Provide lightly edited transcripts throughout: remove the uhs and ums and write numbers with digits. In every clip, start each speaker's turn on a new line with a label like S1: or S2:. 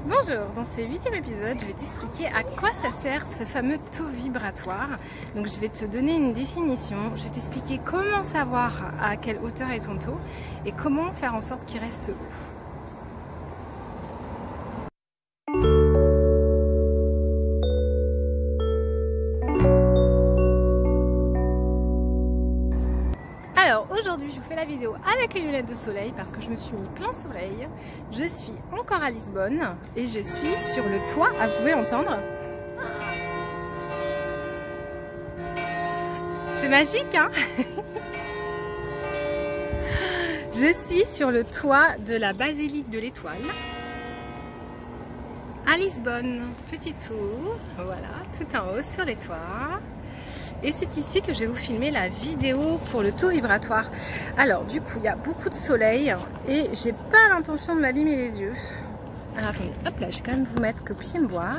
S1: Bonjour, dans ce 8e épisode, je vais t'expliquer à quoi ça sert ce fameux taux vibratoire. Donc je vais te donner une définition, je vais t'expliquer comment savoir à quelle hauteur est ton taux et comment faire en sorte qu'il reste haut. Alors aujourd'hui je vous fais la vidéo avec les lunettes de soleil parce que je me suis mis plein soleil. Je suis encore à Lisbonne et je suis sur le toit, vous pouvez l'entendre. C'est magique hein. Je suis sur le toit de la basilique de l'Étoile à Lisbonne. Petit tour, voilà, tout en haut sur les toits. Et c'est ici que je vais vous filmer la vidéo pour le taux vibratoire. Alors du coup il y a beaucoup de soleil et j'ai pas l'intention de m'abîmer les yeux. Alors attendez, hop là, je vais quand même vous mettre que vous puissiez me voir.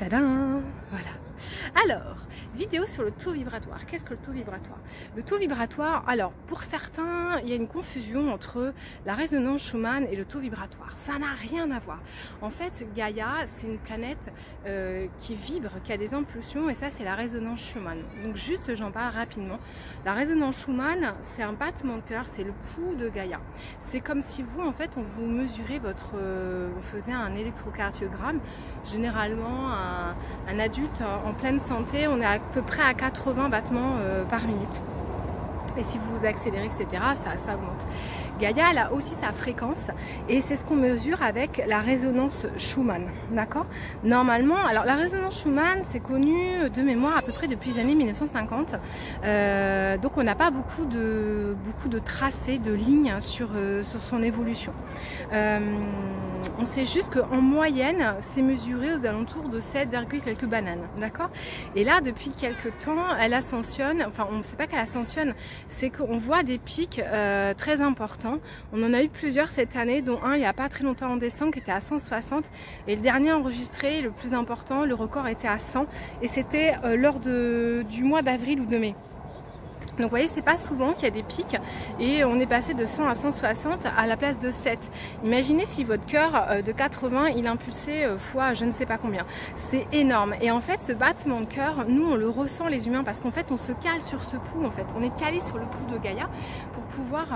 S1: Tadam, voilà. Alors, vidéo sur le taux vibratoire. Qu'est-ce que le taux vibratoire? Le taux vibratoire, alors pour certains, il y a une confusion entre la résonance Schumann et le taux vibratoire. Ça n'a rien à voir. En fait, Gaïa, c'est une planète qui vibre, qui a des impulsions et ça, c'est la résonance Schumann. Donc juste, j'en parle rapidement. La résonance Schumann, c'est un battement de cœur, c'est le pouls de Gaïa. C'est comme si vous, en fait, on vous mesurez votre... vous faisiez un électrocardiogramme. Généralement, un adulte en pleine santé, on est à peu près à 80 battements par minute. Et si vous accélérez, etc., ça augmente. Gaïa, elle a aussi sa fréquence et c'est ce qu'on mesure avec la résonance Schumann, d'accord? Normalement, alors la résonance Schumann, c'est connu de mémoire à peu près depuis les années 1950. Donc on n'a pas beaucoup de tracés, de lignes sur son évolution. On sait juste qu'en moyenne, c'est mesuré aux alentours de 7, quelques bananes, d'accord? Et là, depuis quelques temps, elle ascensionne, enfin on ne sait pas qu'elle ascensionne, c'est qu'on voit des pics très importants. On en a eu plusieurs cette année, dont un il n'y a pas très longtemps en décembre qui était à 160 et le dernier enregistré, le plus important, le record était à 100 et c'était lors du mois d'avril ou de mai. Donc vous voyez, c'est pas souvent qu'il y a des pics et on est passé de 100 à 160 à la place de 7. Imaginez si votre cœur de 80 il impulsait fois je ne sais pas combien. C'est énorme. Et en fait ce battement de cœur, nous on le ressent les humains parce qu'en fait on se cale sur ce pouls en fait. On est calé sur le pouls de Gaïa pour pouvoir,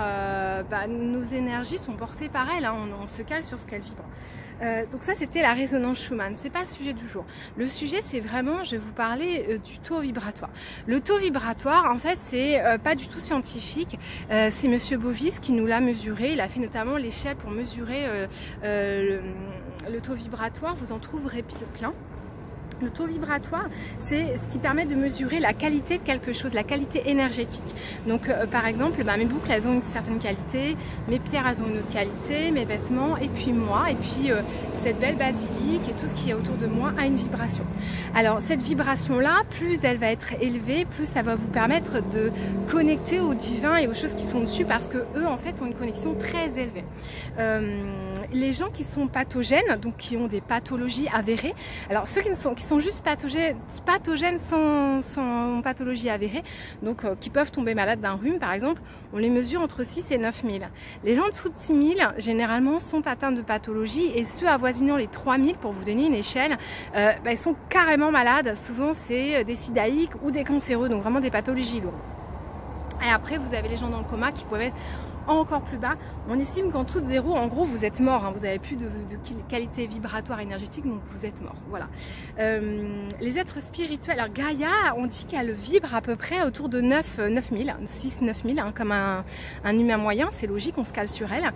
S1: nos énergies sont portées par elle, hein. On se cale sur ce qu'elle vibre. Donc ça c'était la résonance Schumann, c'est pas le sujet du jour. Le sujet c'est vraiment, je vais vous parler du taux vibratoire. Le taux vibratoire en fait c'est pas du tout scientifique, c'est Monsieur Bovis qui nous l'a mesuré, il a fait notamment l'échelle pour mesurer le taux vibratoire, vous en trouverez plein. Le taux vibratoire, c'est ce qui permet de mesurer la qualité de quelque chose, la qualité énergétique. Donc par exemple, mes boucles elles ont une certaine qualité, mes pierres elles ont une autre qualité, mes vêtements, et puis moi, et puis cette belle basilique et tout ce qui est autour de moi a une vibration. Alors cette vibration-là, plus elle va être élevée, plus ça va vous permettre de connecter au divin et aux choses qui sont dessus parce que eux en fait ont une connexion très élevée. Les gens qui sont pathogènes, donc qui ont des pathologies avérées, alors ceux qui sont juste pathogènes sans pathologie avérée, donc qui peuvent tomber malades d'un rhume par exemple, on les mesure entre 6 et 9 000. Les gens en dessous de 6 000 généralement sont atteints de pathologie et ceux avoisinant les 3 000, pour vous donner une échelle, ils sont carrément malades. Souvent c'est des sidaïques ou des cancéreux, donc vraiment des pathologies lourdes. Et après vous avez les gens dans le coma qui peuvent être encore plus bas. On estime qu'en dessous de 0, en gros, vous êtes mort, hein. Vous n'avez plus de qualité vibratoire énergétique, donc vous êtes mort. Voilà. Les êtres spirituels, alors Gaïa, on dit qu'elle vibre à peu près autour de 9 000, 6 9 000, hein, comme un humain moyen, c'est logique, on se cale sur elle.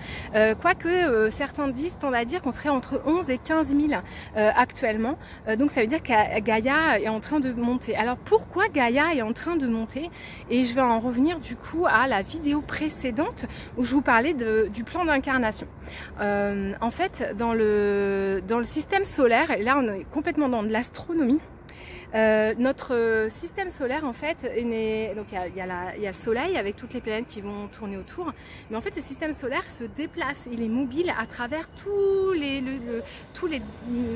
S1: Quoique certains disent, tendent à dire qu'on serait entre 11 et 15 000 actuellement. Donc ça veut dire que Gaïa est en train de monter. Alors pourquoi Gaïa est en train de monter? Et je vais en revenir du coup à la vidéo précédente où je vous parlais du plan d'incarnation. En fait, dans le système solaire, et là on est complètement dans de l'astronomie, notre système solaire en fait est né, donc il y a le soleil avec toutes les planètes qui vont tourner autour, mais en fait ce système solaire se déplace, il est mobile à travers tous les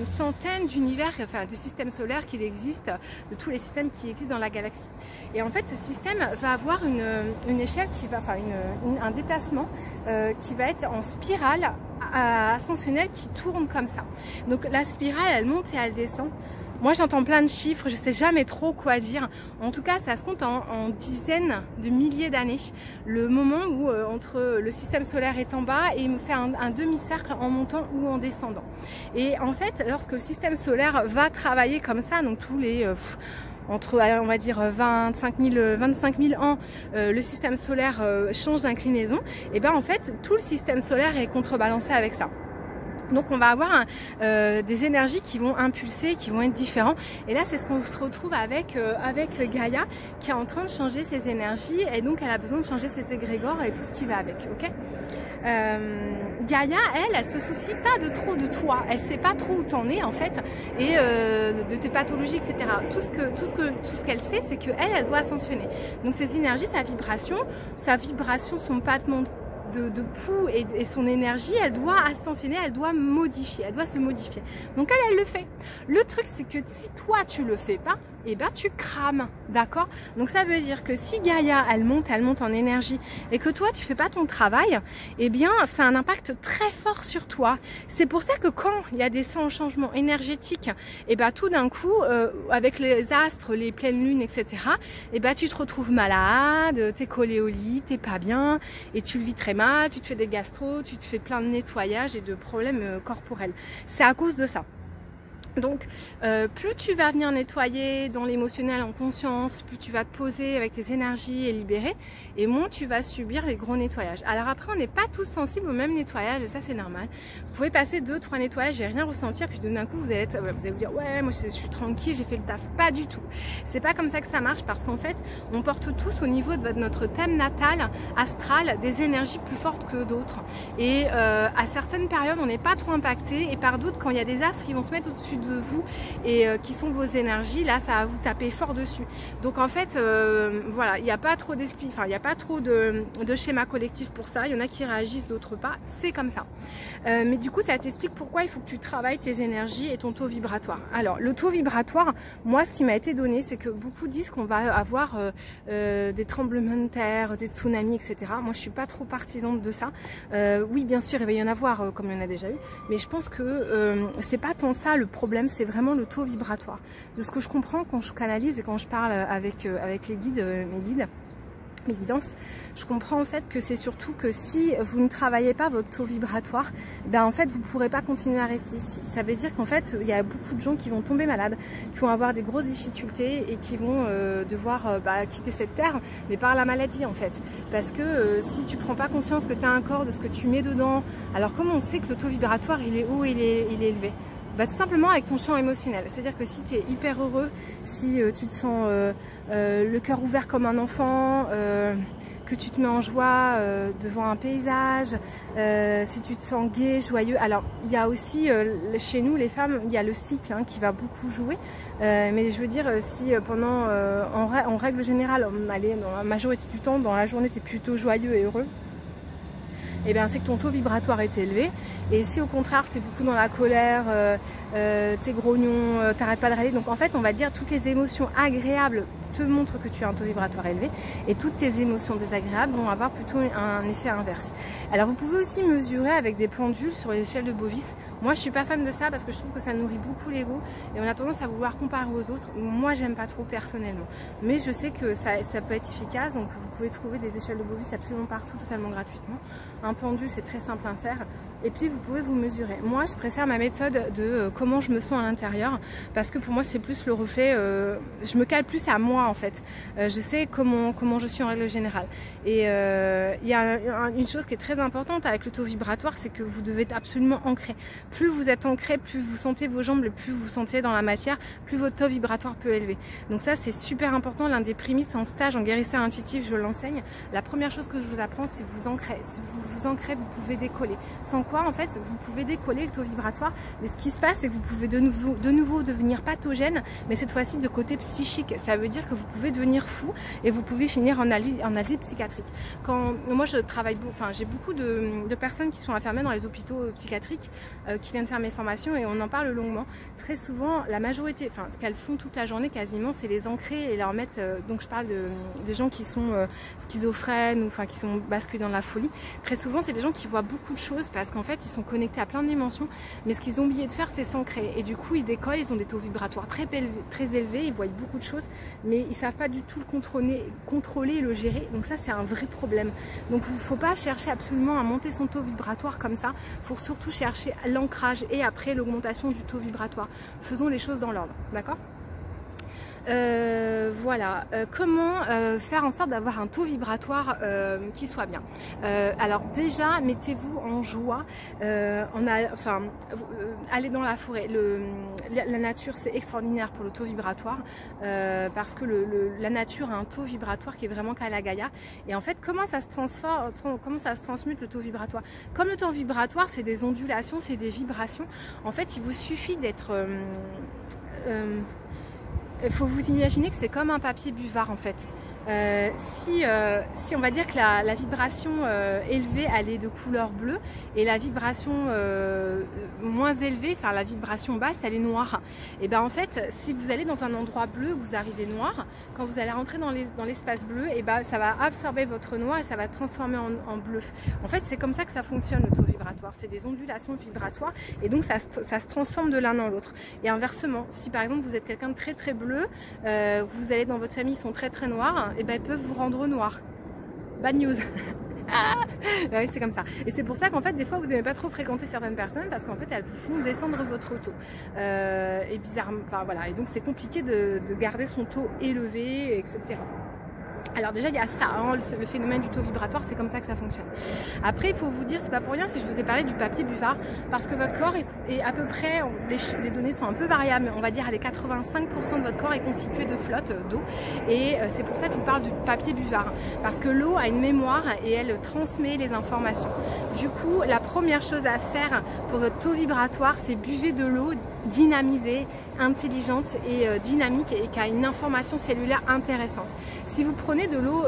S1: centaines d'univers, enfin de systèmes solaires qui existent, de tous les systèmes qui existent dans la galaxie. Et en fait ce système va avoir une échelle qui va, enfin un déplacement qui va être en spirale ascensionnelle qui tourne comme ça. Donc la spirale, elle monte et elle descend. Moi j'entends plein de chiffres, je sais jamais trop quoi dire. En tout cas ça se compte en dizaines de milliers d'années. Le moment où entre le système solaire est en bas et il me fait un demi-cercle en montant ou en descendant. Et en fait lorsque le système solaire va travailler comme ça, donc tous les... entre on va dire 25 000 ans, le système solaire change d'inclinaison, et ben en fait tout le système solaire est contrebalancé avec ça. Donc on va avoir des énergies qui vont impulser, qui vont être différents. Et là c'est ce qu'on se retrouve avec Gaïa qui est en train de changer ses énergies, et donc elle a besoin de changer ses égrégores et tout ce qui va avec. Ok. Gaïa, elle se soucie pas trop de toi, elle sait pas trop où t'en es en fait, et de tes pathologies, etc. Tout ce qu'elle sait, c'est qu'elle doit ascensionner. Donc ses énergies, sa vibration, son battement de pouls et son énergie, elle doit ascensionner, elle doit modifier, elle doit se modifier. Donc elle le fait. Le truc c'est que si toi tu le fais pas, et ben tu crames, d'accord? Donc ça veut dire que si Gaïa elle monte en énergie et que toi tu fais pas ton travail, et bien ça a un impact très fort sur toi. C'est pour ça que quand il y a des changements énergétiques, et ben tout d'un coup avec les astres, les pleines lunes, etc., et ben tu te retrouves malade, t'es collé au lit, t'es pas bien et tu le vis très mal, tu te fais des gastro, tu te fais plein de nettoyage et de problèmes corporels. C'est à cause de ça. Donc plus tu vas venir nettoyer dans l'émotionnel en conscience, plus tu vas te poser avec tes énergies et libérer, et moins tu vas subir les gros nettoyages. Alors après on n'est pas tous sensibles au même nettoyage, et ça c'est normal. Vous pouvez passer 2-3 nettoyages et rien ressentir, puis d'un coup vous allez vous dire ouais moi je suis tranquille, j'ai fait le taf. Pas du tout. C'est pas comme ça que ça marche, parce qu'en fait on porte tous au niveau de notre thème natal astral des énergies plus fortes que d'autres, et à certaines périodes on n'est pas trop impacté, et par d'autres quand il y a des astres qui vont se mettre au-dessus de vous et qui sont vos énergies, là ça va vous taper fort dessus. Donc en fait voilà, il n'y a pas trop d'esprit, enfin il n'y a pas trop de schéma collectif pour ça. Il y en a qui réagissent, d'autres pas, c'est comme ça. Mais du coup ça t'explique pourquoi il faut que tu travailles tes énergies et ton taux vibratoire. Alors le taux vibratoire, moi ce qui m'a été donné, c'est que beaucoup disent qu'on va avoir des tremblements de terre, des tsunamis, etc. Moi je suis pas trop partisane de ça. Oui bien sûr il va y en avoir comme il y en a déjà eu, mais je pense que c'est pas tant ça le problème, c'est vraiment le taux vibratoire. De ce que je comprends quand je canalise et quand je parle avec les guides, mes guidances, je comprends en fait que c'est surtout que si vous ne travaillez pas votre taux vibratoire, ben en fait vous ne pourrez pas continuer à rester ici. Ça veut dire qu'en fait il y a beaucoup de gens qui vont tomber malades, qui vont avoir des grosses difficultés et qui vont devoir quitter cette terre, mais par la maladie en fait. Parce que si tu prends pas conscience que tu as un corps, de ce que tu mets dedans, alors comment on sait que le taux vibratoire il est haut, il est élevé? Bah, tout simplement avec ton champ émotionnel. C'est-à-dire que si tu es hyper heureux, si tu te sens le cœur ouvert comme un enfant, que tu te mets en joie devant un paysage, si tu te sens gai, joyeux. Alors il y a aussi chez nous les femmes, il y a le cycle qui va beaucoup jouer, mais je veux dire si pendant en règle générale, allez, dans la majorité du temps, dans la journée tu es plutôt joyeux et heureux, et bien c'est que ton taux vibratoire est élevé. Et si au contraire tu es beaucoup dans la colère, tu es grognon, t'arrêtes pas de râler, donc en fait on va dire toutes les émotions agréables te montrent que tu as un taux vibratoire élevé, et toutes tes émotions désagréables vont avoir plutôt un effet inverse. Alors vous pouvez aussi mesurer avec des pendules sur l'échelle de Bovis. Moi je suis pas fan de ça parce que je trouve que ça nourrit beaucoup l'ego et on a tendance à vouloir comparer aux autres. Moi j'aime pas trop personnellement, mais je sais que ça peut être efficace, donc vous pouvez trouver des échelles de Bovis absolument partout, totalement gratuitement. Un pendule c'est très simple à faire, et puis vous pouvez vous mesurer. Moi je préfère ma méthode de comment je me sens à l'intérieur, parce que pour moi c'est plus le reflet, je me cale plus à moi en fait. Je sais comment je suis en règle générale. Et il y a une chose qui est très importante avec le taux vibratoire, c'est que vous devez être absolument ancré. Plus vous êtes ancré, plus vous sentez vos jambes, plus vous vous sentez dans la matière, plus votre taux vibratoire peut élever. Donc ça c'est super important. L'un des prémices en stage en guérisseur intuitif, je l'enseigne. La première chose que je vous apprends, c'est vous ancrer. Si vous vous ancrez, vous pouvez décoller. Sans quoi en fait vous pouvez décoller le taux vibratoire, mais ce qui se passe c'est que vous pouvez de nouveau devenir pathogène, mais cette fois-ci de côté psychique. Ça veut dire que vous pouvez devenir fou et vous pouvez finir en analyse psychiatrique. Quand moi je travaille, enfin j'ai beaucoup de personnes qui sont enfermées dans les hôpitaux psychiatriques qui viennent faire mes formations, et on en parle longuement. Très souvent la majorité, enfin ce qu'elles font toute la journée quasiment, c'est les ancrer et leur mettre, donc je parle des gens qui sont schizophrènes ou enfin qui sont basculés dans la folie. Très souvent c'est des gens qui voient beaucoup de choses, parce qu'en qu'en fait ils sont connectés à plein de dimensions, mais ce qu'ils ont oublié de faire c'est s'ancrer, et du coup ils décollent, ils ont des taux vibratoires très élevés, ils voient beaucoup de choses, mais ils savent pas du tout le contrôler et le gérer, donc ça c'est un vrai problème. Donc il ne faut pas chercher absolument à monter son taux vibratoire comme ça, il faut surtout chercher l'ancrage et après l'augmentation du taux vibratoire. Faisons les choses dans l'ordre, d'accord? Voilà, comment faire en sorte d'avoir un taux vibratoire qui soit bien. Alors déjà, mettez-vous en joie, allez dans la forêt. La nature, c'est extraordinaire pour le taux vibratoire, parce que la nature a un taux vibratoire qui est vraiment Kalagaya. Et en fait, comment ça se transmute le taux vibratoire? Comme le taux vibratoire, c'est des ondulations, c'est des vibrations. En fait, il vous suffit d'être... il faut vous imaginer que c'est comme un papier buvard en fait. Si on va dire que la vibration élevée elle est de couleur bleue et la vibration moins élevée, enfin la vibration basse elle est noire, et bien en fait si vous allez dans un endroit bleu, vous arrivez noir, quand vous allez rentrer dans l'espace bleu, et ben ça va absorber votre noir et ça va transformer en bleu. En fait c'est comme ça que ça fonctionne le taux vibratoire, c'est des ondulations vibratoires et donc ça se transforme de l'un dans l'autre. Et inversement, si par exemple vous êtes quelqu'un de très très bleu, vous allez dans votre famille, ils sont très très noirs, et ben ils peuvent vous rendre noir. Bad news. Oui, c'est comme ça. Et c'est pour ça qu'en fait des fois vous n'aimez pas trop fréquenter certaines personnes parce qu'en fait elles vous font descendre votre taux. Et bizarrement, enfin voilà. Et donc c'est compliqué de garder son taux élevé, etc. Alors déjà il y a ça, hein, le phénomène du taux vibratoire, c'est comme ça que ça fonctionne. Après il faut vous dire, c'est pas pour rien si je vous ai parlé du papier buvard, parce que votre corps est à peu près, les données sont un peu variables, mais on va dire les 85% de votre corps est constitué de flotte, d'eau, et c'est pour ça que je vous parle du papier buvard, parce que l'eau a une mémoire et elle transmet les informations. Du coup la première chose à faire pour votre taux vibratoire, c'est buvez de l'eau dynamisée, intelligente et dynamique, et qui a une information cellulaire intéressante. Si vous prenez de l'eau,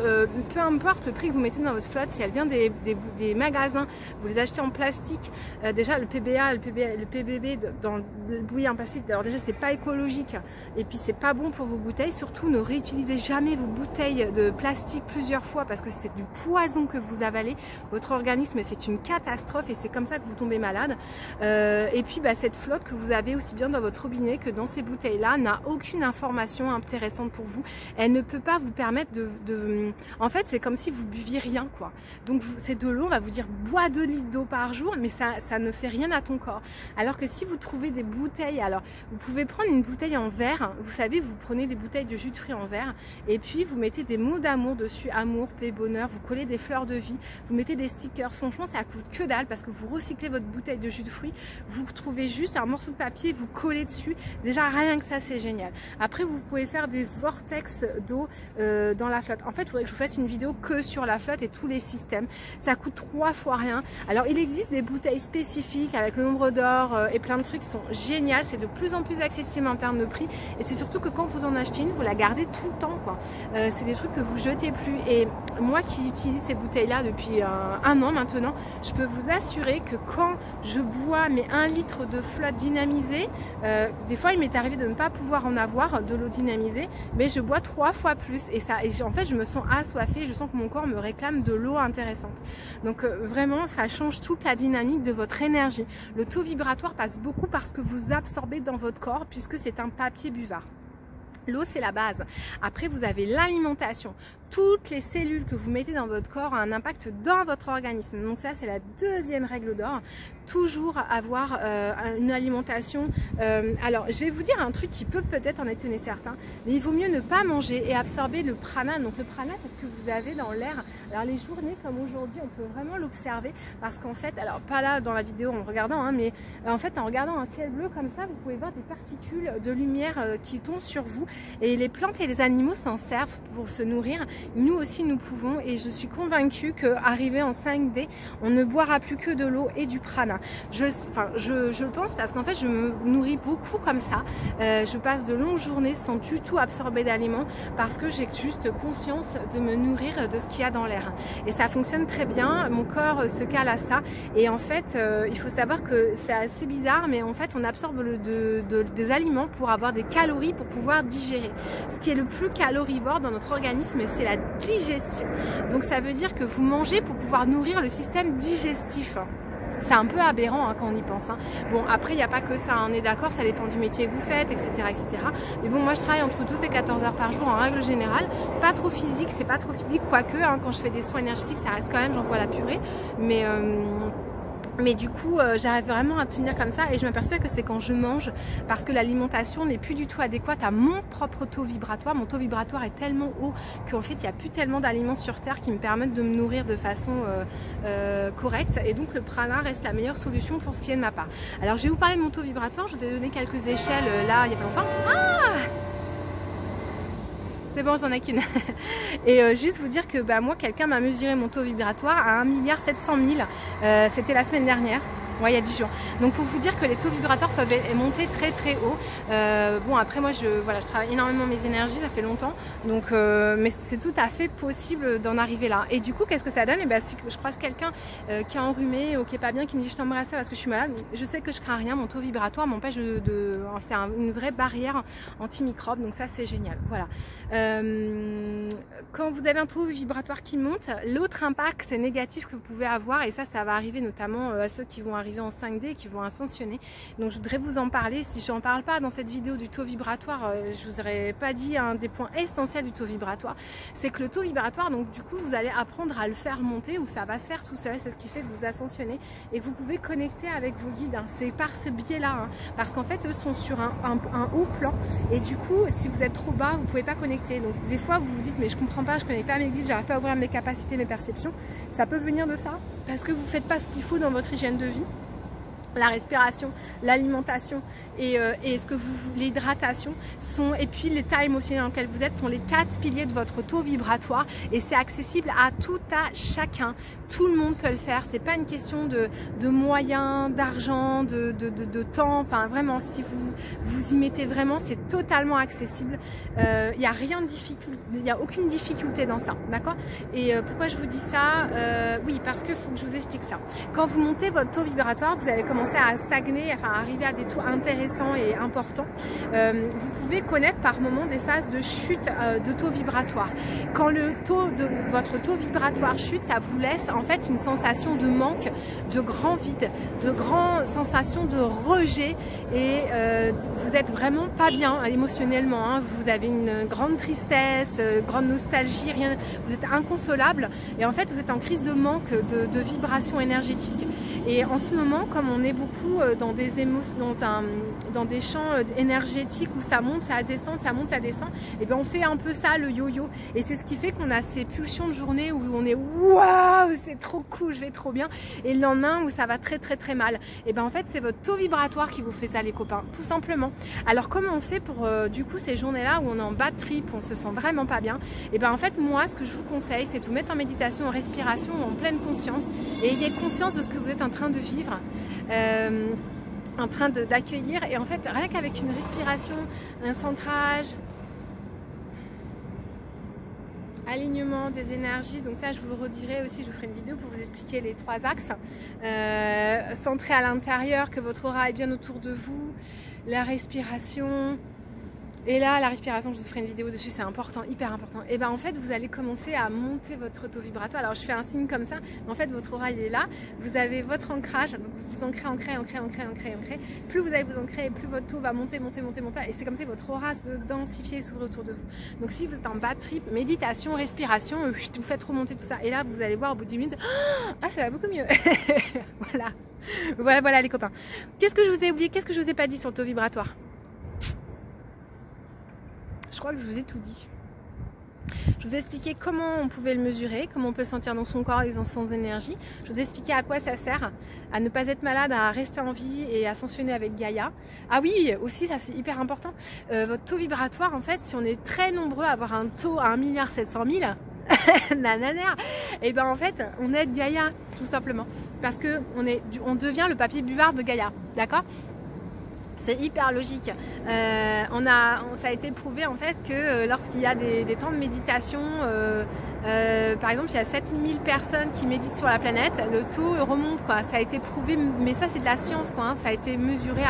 S1: peu importe le prix que vous mettez dans votre flotte, si elle vient des magasins, vous les achetez en plastique, déjà le PBA, le PBB dans le bouillie en plastique, alors déjà c'est pas écologique et puis c'est pas bon pour vos bouteilles. Surtout ne réutilisez jamais vos bouteilles de plastique plusieurs fois parce que c'est du poison que vous avalez, votre organisme, c'est une catastrophe et c'est comme ça que vous tombez malade. Et puis cette flotte que vous avez aussi bien dans votre robinet que dans ces bouteilles là n'a aucune information intéressante pour vous. Elle ne peut pas vous permettre en fait c'est comme si vous buviez rien quoi. Donc c'est de l'eau, on va vous dire bois 2 litres d'eau par jour, mais ça ne fait rien à ton corps. Alors que si vous trouvez des bouteilles, alors vous pouvez prendre une bouteille en verre, vous savez, vous prenez des bouteilles de jus de fruits en verre et puis vous mettez des mots d'amour dessus, amour, paix, bonheur, vous collez des fleurs de vie, vous mettez des stickers. Franchement ça coûte que dalle parce que vous recyclez votre bouteille de jus de fruits, vous trouvez juste un morceau de papier, vous collez dessus, déjà rien que ça c'est génial. Après vous pouvez faire des vortex d'eau dans la flotte. En fait il faudrait que je vous fasse une vidéo que sur la flotte et tous les systèmes, ça coûte 3 fois rien. Alors il existe des bouteilles spécifiques avec le nombre d'or et plein de trucs qui sont géniales, c'est de plus en plus accessible en termes de prix et c'est surtout que quand vous en achetez une, vous la gardez tout le temps quoi. C'est des trucs que vous jetez plus, et moi qui utilise ces bouteilles là depuis un an maintenant, je peux vous assurer que quand je bois mes 1 litre de flotte dynamisée, des fois il m'est arrivé de ne pas pouvoir en avoir de l'eau dynamisée, mais je bois 3 fois plus et en fait je me sens assoiffée, je sens que mon corps me réclame de l'eau intéressante. Donc vraiment ça change toute la dynamique de votre énergie. Le taux vibratoire passe beaucoup par ce que vous absorbez dans votre corps puisque c'est un papier buvard. L'eau c'est la base. Après vous avez l'alimentation. Toutes les cellules que vous mettez dans votre corps ont un impact dans votre organisme. Donc ça c'est la deuxième règle d'or. Toujours avoir une alimentation. Alors je vais vous dire un truc qui peut peut-être en étonner certains, mais il vaut mieux ne pas manger et absorber le prana. Donc le prana c'est ce que vous avez dans l'air. Alors les journées comme aujourd'hui on peut vraiment l'observer parce qu'en fait, alors pas là dans la vidéo en le regardant, hein, mais en fait en regardant un ciel bleu comme ça, vous pouvez voir des particules de lumière qui tombent sur vous, et les plantes et les animaux s'en servent pour se nourrir. Nous aussi nous pouvons, et je suis convaincue qu'arrivé en 5D, on ne boira plus que de l'eau et du prana. Je le pense parce qu'en fait je me nourris beaucoup comme ça. Je passe de longues journées sans du tout absorber d'aliments parce que j'ai juste conscience de me nourrir de ce qu'il y a dans l'air. Et ça fonctionne très bien, mon corps se cale à ça. Et en fait, il faut savoir que c'est assez bizarre, mais en fait on absorbe des aliments pour avoir des calories pour pouvoir digérer. Ce qui est le plus calorivore dans notre organisme, c'est la digestion. Donc ça veut dire que vous mangez pour pouvoir nourrir le système digestif. C'est un peu aberrant hein, quand on y pense. Hein. Bon, après, il n'y a pas que ça, on est d'accord, ça dépend du métier que vous faites, etc., etc. Mais bon, moi, je travaille entre 12 et 14 heures par jour en règle générale. Pas trop physique, c'est pas trop physique, quoique, hein, quand je fais des soins énergétiques, ça reste quand même, j'en vois la purée. Mais du coup, j'arrive vraiment à tenir comme ça et je m'aperçois que c'est quand je mange parce que l'alimentation n'est plus du tout adéquate à mon propre taux vibratoire. Mon taux vibratoire est tellement haut qu'en fait, il n'y a plus tellement d'aliments sur Terre qui me permettent de me nourrir de façon correcte. Et donc, le prana reste la meilleure solution pour ce qui est de ma part. Alors, je vais vous parler de mon taux vibratoire. Je vous ai donné quelques échelles là, il n'y a pas longtemps. Ah! C'est bon, j'en ai qu'une. Et juste vous dire que bah, moi, quelqu'un m'a mesuré mon taux vibratoire à 1,7 milliard. C'était la semaine dernière. Ouais, il y a 10 jours. Donc pour vous dire que les taux vibratoires peuvent monter très très haut. Bon après moi je travaille énormément mes énergies, ça fait longtemps. Donc mais c'est tout à fait possible d'en arriver là. Et du coup qu'est-ce que ça donne? Et ben si je croise quelqu'un qui est enrhumé ou qui est pas bien, qui me dit je t'embrasse pas parce que je suis malade, je sais que je crains rien, mon taux vibratoire m'empêche c'est une vraie barrière antimicrobe, donc ça c'est génial. Voilà. Quand vous avez un taux vibratoire qui monte, l'autre impact négatif que vous pouvez avoir, et ça va arriver notamment à ceux qui vont arriver en 5D, qui vont ascensionner. Donc je voudrais vous en parler. Si je n'en parle pas dans cette vidéo du taux vibratoire, je vous aurais pas dit un des points essentiels du taux vibratoire. C'est que le taux vibratoire, donc du coup vous allez apprendre à le faire monter ou ça va se faire tout seul. C'est ce qui fait que vous ascensionnez et que vous pouvez connecter avec vos guides. Hein. C'est par ce biais-là, hein. Parce qu'en fait eux sont sur un haut plan et du coup si vous êtes trop bas, vous pouvez pas connecter. Donc des fois vous vous dites mais je comprends pas, je connais pas mes guides, j'arrive pas à ouvrir mes capacités, mes perceptions. Ça peut venir de ça parce que vous faites pas ce qu'il faut dans votre hygiène de vie. La respiration, l'alimentation et l'hydratation sont, et puis l'état émotionnel dans lequel vous êtes sont les 4 piliers de votre taux vibratoire et c'est accessible à tout à chacun. Tout le monde peut le faire, c'est pas une question de moyens, d'argent, de temps, enfin vraiment si vous y mettez vraiment c'est totalement accessible. Il n'y a rien de difficile, il n'y a aucune difficulté dans ça, d'accord? Et pourquoi je vous dis ça? Oui, parce qu'il faut que je vous explique ça. Quand vous montez votre taux vibratoire, vous allez commencer à stagner, enfin à arriver à des taux intéressants et importants, vous pouvez connaître par moments des phases de chute de taux vibratoire. Quand le taux de votre taux vibratoire chute, ça vous laisse en fait une sensation de manque, de grand vide, de grande sensation de rejet et vous êtes vraiment pas bien émotionnellement, hein. Vous avez une grande tristesse, grande nostalgie, rien, vous êtes inconsolable et en fait vous êtes en crise de manque de vibrations énergétiques. Et en ce moment, comme on est beaucoup dans des émotions, dans des champs énergétiques où ça monte, ça descend, ça monte, ça descend, et bien on fait un peu ça, le yo-yo. Et c'est ce qui fait qu'on a ces pulsions de journée où on est waouh, c'est trop cool, je vais trop bien, et le lendemain où ça va très très très mal. Et bien en fait c'est votre taux vibratoire qui vous fait ça les copains, tout simplement. Alors comment on fait pour du coup ces journées-là où on est en bad trip, on se sent vraiment pas bien? Et bien en fait moi ce que je vous conseille c'est de vous mettre en méditation, en respiration, en pleine conscience, et ayez conscience de ce que vous êtes en train de vivre. En train d'accueillir et en fait rien qu'avec une respiration, un centrage, alignement des énergies, donc ça je vous le redirai aussi, je vous ferai une vidéo pour vous expliquer les 3 axes, centré à l'intérieur, que votre aura est bien autour de vous, la respiration. Et là, la respiration, je vous ferai une vidéo dessus, c'est important, hyper important. Et ben en fait, vous allez commencer à monter votre taux vibratoire. Alors je fais un signe comme ça, mais en fait votre aura il est là. Vous avez votre ancrage, vous ancrez. Plus vous allez vous ancrer, plus votre taux va monter. Et c'est comme si votre aura se densifiait et s'ouvre autour de vous. Donc si vous êtes en bad trip, méditation, respiration, vous faites remonter tout ça. Et là, vous allez voir au bout de 10 minutes, ah ça va beaucoup mieux. Voilà les copains. Qu'est-ce que je vous ai oublié? Qu'est-ce que je vous ai pas dit sur le taux vibratoire? Je crois que je vous ai tout dit. Je vous ai expliqué comment on pouvait le mesurer, comment on peut le sentir dans son corps et dans son énergie. Je vous ai expliqué à quoi ça sert, à ne pas être malade, à rester en vie et à ascensionner avec Gaïa. Ah oui, aussi ça c'est hyper important, votre taux vibratoire en fait, si on est très nombreux à avoir un taux à 1,7 milliard, nanana, et ben en fait on aide Gaïa tout simplement. Parce que on devient le papier buvard de Gaïa, d'accord? C'est hyper logique. Ça a été prouvé en fait que lorsqu'il y a des temps de méditation par exemple, il y a 7000 personnes qui méditent sur la planète, le taux remonte, quoi. Ça a été prouvé, mais ça c'est de la science, quoi, hein. Ça a été mesuré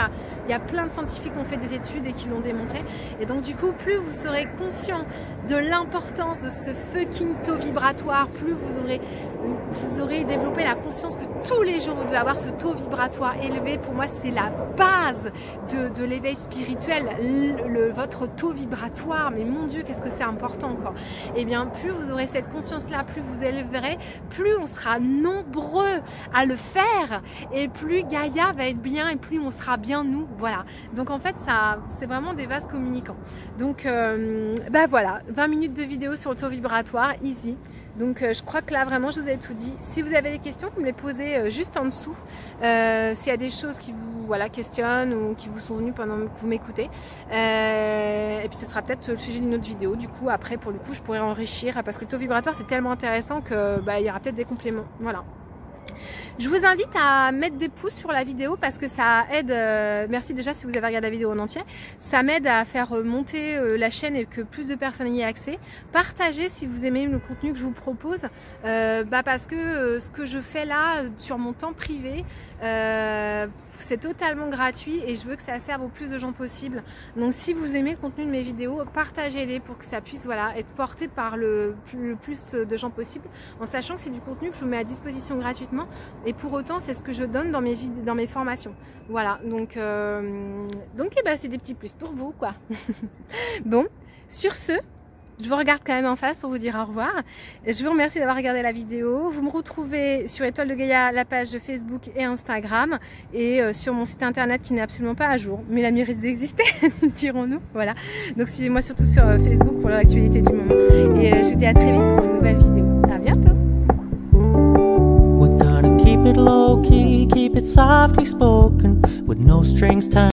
S1: il y a plein de scientifiques qui ont fait des études et qui l'ont démontré. Et donc du coup, plus vous serez conscient de l'importance de ce fucking taux vibratoire, plus vous aurez développé la conscience que tous les jours vous devez avoir ce taux vibratoire élevé. Pour moi, c'est la base de l'éveil spirituel, votre taux vibratoire. Mais mon Dieu, qu'est-ce que c'est important, quoi. Et bien, plus vous aurez cette conscience-là, plus vous élèverez, plus on sera nombreux à le faire, et plus Gaïa va être bien, et plus on sera bien nous. Voilà. Donc en fait, ça, c'est vraiment des vases communicants. Donc, bah voilà, 20 minutes de vidéo sur le taux vibratoire, easy. Donc je crois que là vraiment je vous ai tout dit. Si vous avez des questions, vous me les posez juste en dessous. S'il y a des choses qui vous questionnent ou qui vous sont venues pendant que vous m'écoutez. Et puis ce sera peut-être le sujet d'une autre vidéo. Du coup après pour le coup je pourrais enrichir parce que le taux vibratoire c'est tellement intéressant que il y aura peut-être des compléments. Voilà. Je vous invite à mettre des pouces sur la vidéo parce que ça aide, merci déjà si vous avez regardé la vidéo en entier, ça m'aide à faire monter la chaîne et que plus de personnes y aient accès. Partagez si vous aimez le contenu que je vous propose, parce que ce que je fais là sur mon temps privé, c'est totalement gratuit et je veux que ça serve au plus de gens possible. Donc si vous aimez le contenu de mes vidéos, partagez-les pour que ça puisse être porté par le plus de gens possible, en sachant que c'est du contenu que je vous mets à disposition gratuitement et pour autant c'est ce que je donne dans mes formations. Voilà, donc c'est des petits plus pour vous, quoi. Bon, sur ce, je vous regarde quand même en face pour vous dire au revoir. Je vous remercie d'avoir regardé la vidéo. Vous me retrouvez sur Étoile de Gaïa, la page de Facebook et Instagram, et sur mon site internet qui n'est absolument pas à jour, mais la mérite d'exister, dirons-nous. Voilà. Donc suivez-moi surtout sur Facebook pour l'actualité du moment. Et je vous dis à très vite pour une nouvelle vidéo. À bientôt. We're gonna keep it low key, keep it softly spoken, with no strings tied.